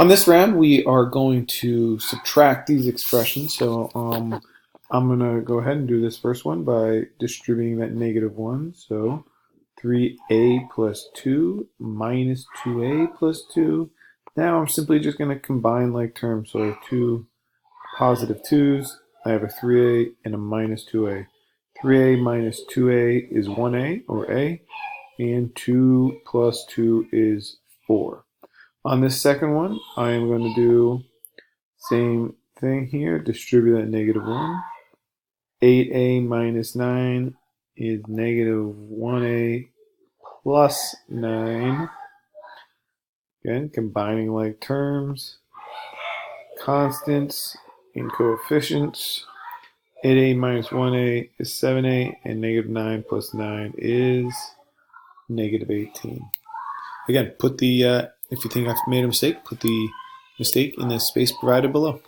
On this round, we are going to subtract these expressions. So I'm going to go ahead and do this first one by distributing that -1. So 3a plus 2 minus 2a plus 2. Now I'm simply just going to combine like terms. So I have two positive 2's. I have a 3a and a minus 2a. 3a minus 2a is 1a, or a, and 2 plus 2 is 4. On this second one, I am going to do same thing here, distribute that -1. 8a minus 9 is -1a plus 9. Again, combining like terms, constants and coefficients. 8a minus 1a is 7a, and -9 plus 9 is -18. Again, if you think I've made a mistake, put the mistake in the space provided below.